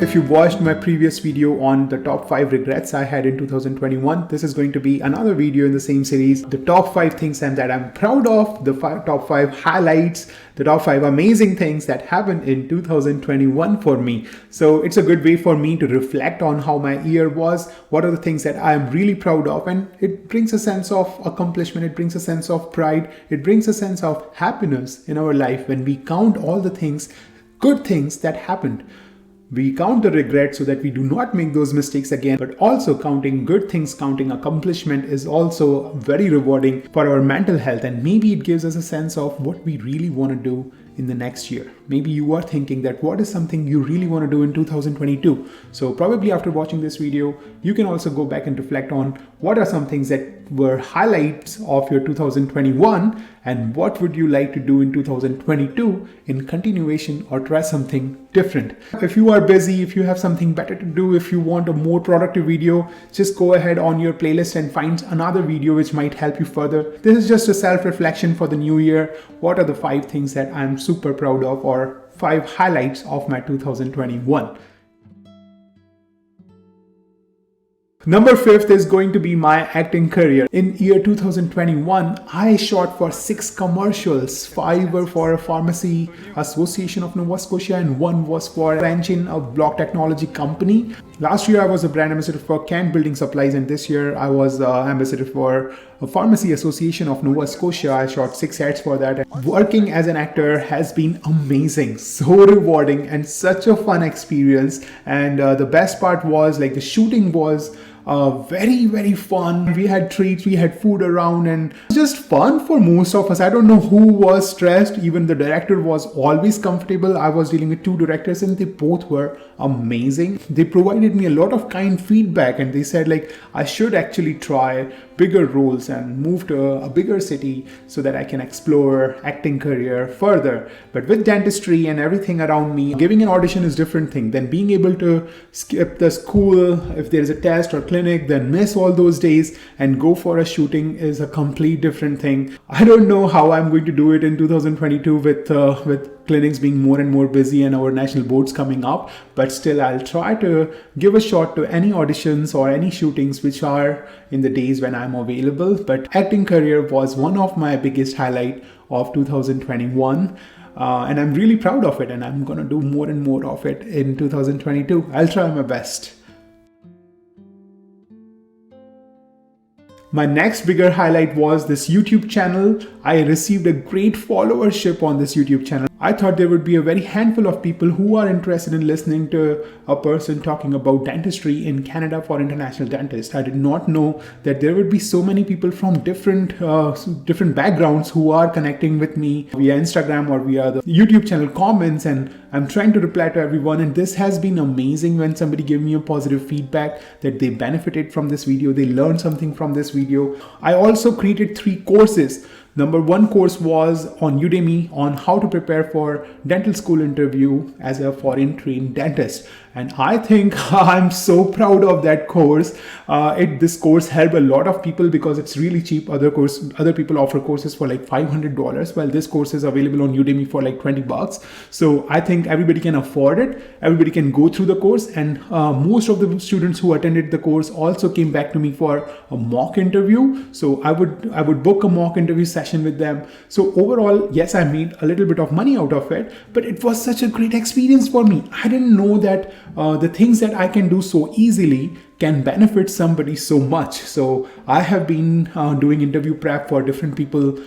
If you watched my previous video on the top 5 regrets I had in 2021, this is going to be another video in the same series. The top 5 things that I'm proud of, the top 5 highlights, the top 5 amazing things that happened in 2021 for me. So it's a good way for me to reflect on how my year was, what are the things that I'm really proud of, and it brings a sense of accomplishment, it brings a sense of pride, it brings a sense of happiness in our life when we count all the things, good things that happened. We count the regrets so that we do not make those mistakes again, but also counting good things, counting accomplishment is also very rewarding for our mental health, and maybe it gives us a sense of what we really want to do in the next year. Maybe you are thinking that what is something you really want to do in 2022. So probably after watching this video, you can also go back and reflect on what are some things that were highlights of your 2021 and what would you like to do in 2022 in continuation or try something different. If you are busy, if you have something better to do, if you want a more productive video, just go ahead on your playlist and find another video which might help you further. This is just a self-reflection for the new year. What are the 5 things that I'm super proud of, or 5 highlights of my 2021? Number 5th is going to be my acting career. In year 2021, I shot for 6 commercials. 5 were for a Pharmacy Association of Nova Scotia and 1 was for Engine, a block technology company. Last year I was a brand ambassador for Kent Building Supplies, and this year I was ambassador for a Pharmacy Association of Nova Scotia. I shot 6 ads for that. Working as an actor has been amazing, so rewarding and such a fun experience. And the best part was like the shooting was very fun. We had treats, we had food around, and just fun for most of us. I don't know who was stressed. Even the director was always comfortable. I was dealing with 2 directors and they both were amazing. They provided me a lot of kind feedback and they said like I should actually try bigger roles and move to a bigger city so that I can explore acting career further. But with dentistry and everything around me, giving an audition is a different thing than being able to skip the school if there is a test or clinic, then miss all those days and go for a shooting is a complete different thing. I don't know how I'm going to do it in 2022 with clinics being more and more busy and our national boards coming up, but still I'll try to give a shot to any auditions or any shootings which are in the days when I'm available. But acting career was one of my biggest highlight of 2021. And I'm really proud of it, and I'm gonna do more and more of it in 2022. I'll try my best. My next bigger highlight was this YouTube channel. I received a great followership on this YouTube channel. I thought there would be a very handful of people who are interested in listening to a person talking about dentistry in Canada for international dentists. I did not know that there would be so many people from different backgrounds who are connecting with me via Instagram or via the YouTube channel comments, and I'm trying to reply to everyone, and this has been amazing when somebody gave me a positive feedback that they benefited from this video, they learned something from this video. I also created 3 courses. Number 1 course was on Udemy on how to prepare for dental school interview as a foreign trained dentist. And I think I'm so proud of that course. This course helped a lot of people because it's really cheap. Other people offer courses for like $500, while this course is available on Udemy for like $20. So I think everybody can afford it. Everybody can go through the course, and most of the students who attended the course also came back to me for a mock interview. So I would book a mock interview session with them. So overall, yes, I made a little bit of money out of it, but it was such a great experience for me. I didn't know that the things that I can do so easily can benefit somebody so much. So I have been doing interview prep for different people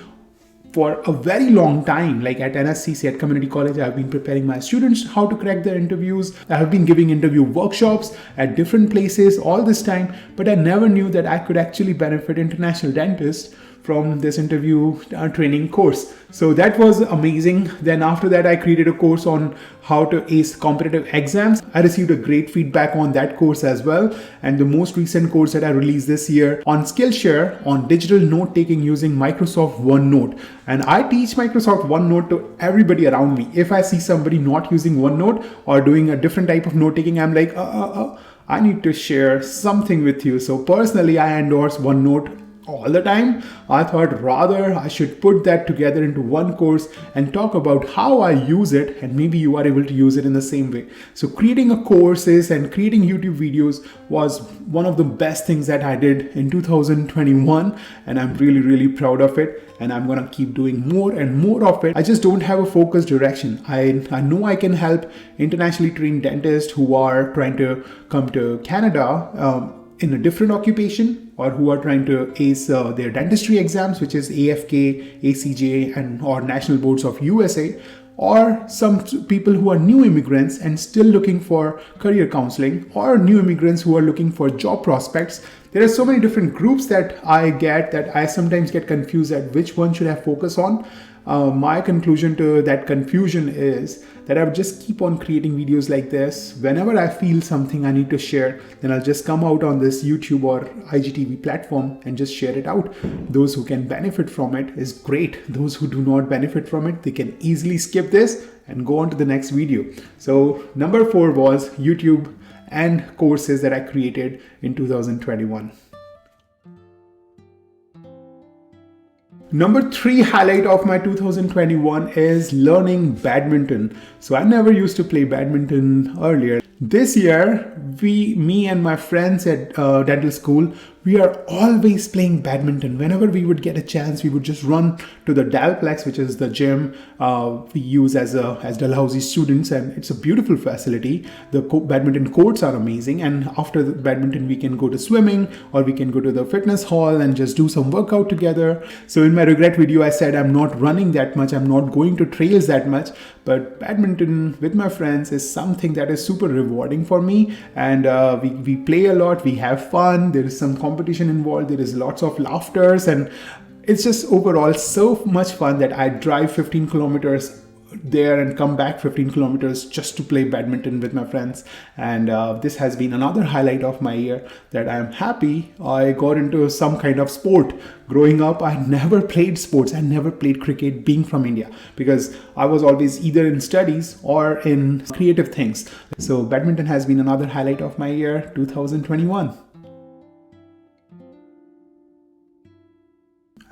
for a very long time. Like at NSCC, at community college, I've been preparing my students how to crack their interviews. I have been giving interview workshops at different places all this time, but I never knew that I could actually benefit international dentists from this interview training course. So that was amazing. Then after that, I created a course on how to ace competitive exams. I received a great feedback on that course as well. And the most recent course that I released this year on Skillshare on digital note taking using Microsoft OneNote. And I teach Microsoft OneNote to everybody around me. If I see somebody not using OneNote or doing a different type of note taking, I'm like, I need to share something with you. So personally, I endorse OneNote all the time. I thought rather I should put that together into one course and talk about how I use it, and maybe you are able to use it in the same way. So creating a courses and creating YouTube videos was one of the best things that I did in 2021, and I'm really proud of it, and I'm gonna keep doing more and more of it. I just don't have a focused direction. I know I can help internationally trained dentists who are trying to come to Canada in a different occupation, or who are trying to ace their dentistry exams, which is AFK, ACJ, and or national boards of USA, or some people who are new immigrants and still looking for career counseling, or new immigrants who are looking for job prospects. There are so many different groups that I sometimes get confused at which one should I focus on. My conclusion to that confusion is that I would just keep on creating videos like this. Whenever I feel something I need to share, then I'll just come out on this YouTube or IGTV platform and just share it out. Those who can benefit from it is great. Those who do not benefit from it, they can easily skip this and go on to the next video. So number 4 was YouTube and courses that I created in 2021. Number 3 highlight of my 2021 is learning badminton. So I never used to play badminton earlier. This year, me and my friends at dental school, we are always playing badminton. Whenever we would get a chance, we would just run to the Dalplex, which is the gym we use as Dalhousie students, and it's a beautiful facility. The badminton courts are amazing, and after the badminton, we can go to swimming, or we can go to the fitness hall and just do some workout together. So in my regret video, I said I'm not running that much, I'm not going to trails that much, but badminton with my friends is something that is super rewarding for me, and we play a lot, we have fun, there is some competition involved, there is lots of laughters, and it's just overall so much fun that I drive 15 kilometers there and come back 15 kilometers just to play badminton with my friends. And this has been another highlight of my year, that I'm happy I got into some kind of sport. Growing up, I never played sports. I never played cricket, being from India, because I was always either in studies or in creative things. So badminton has been another highlight of my year 2021.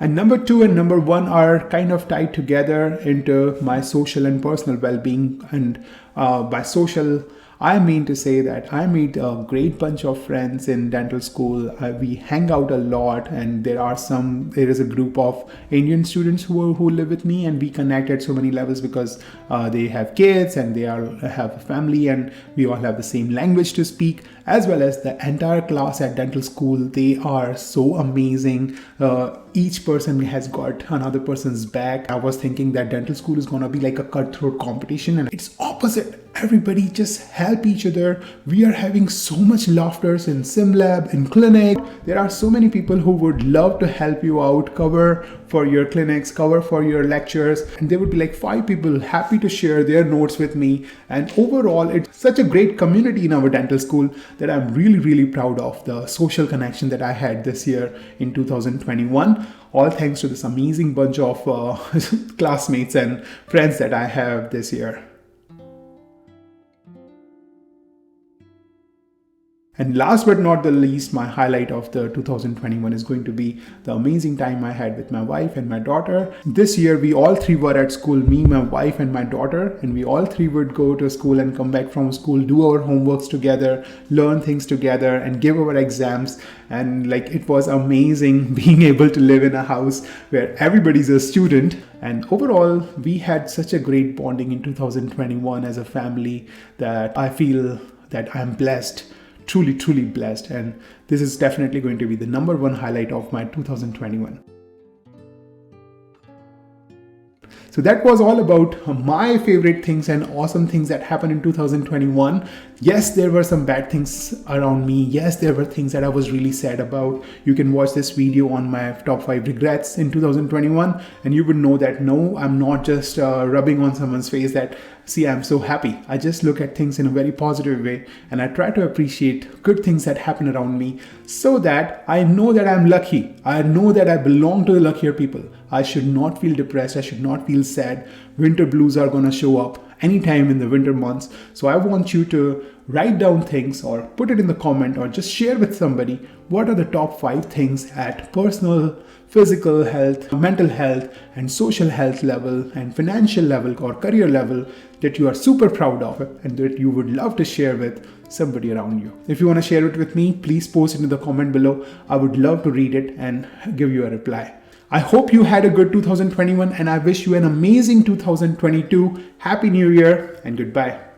And number 2 and number 1 are kind of tied together into my social and personal well-being. And by social, I mean to say that I meet a great bunch of friends in dental school. We hang out a lot, and there is a group of Indian students who live with me, and we connect at so many levels because they have kids and they have a family, and we all have the same language to speak, as well as the entire class at dental school. They are so amazing. Each person has got another person's back. I was thinking that dental school is gonna be like a cutthroat competition, and it's opposite. Everybody just help each other. We are having so much laughter in SimLab, in clinic. There are so many people who would love to help you out, cover for your clinics, cover for your lectures, and there would be like 5 people happy to share their notes with me. And overall, it's such a great community in our dental school that I'm really proud of the social connection that I had this year in 2021. All thanks to this amazing bunch of classmates and friends that I have this year. And last but not the least, my highlight of the 2021 is going to be the amazing time I had with my wife and my daughter. This year, we all 3 were at school, me, my wife, and my daughter, and we all 3 would go to school and come back from school, do our homeworks together, learn things together, and give our exams. And like, it was amazing being able to live in a house where everybody's a student. And overall, we had such a great bonding in 2021 as a family that I feel that I'm blessed. Truly blessed, and this is definitely going to be the number 1 highlight of my 2021. So that was all about my favorite things and awesome things that happened in 2021. Yes, there were some bad things around me. Yes, there were things that I was really sad about. You can watch this video on my top 5 regrets in 2021, and you would know that no, I'm not just rubbing on someone's face that, see, I'm so happy. I just look at things in a very positive way, and I try to appreciate good things that happen around me, so that I know that I'm lucky. I know that I belong to the luckier people. I should not feel depressed. I should not feel sad. Winter blues are gonna show up anytime in the winter months. So I want you to write down things or put it in the comment or just share with somebody what are the top 5 things at personal, physical health, mental health, and social health level and financial level or career level that you are super proud of and that you would love to share with somebody around you. If you want to share it with me, please post it in the comment below. I would love to read it and give you a reply. I hope you had a good 2021 and I wish you an amazing 2022. Happy New Year and goodbye.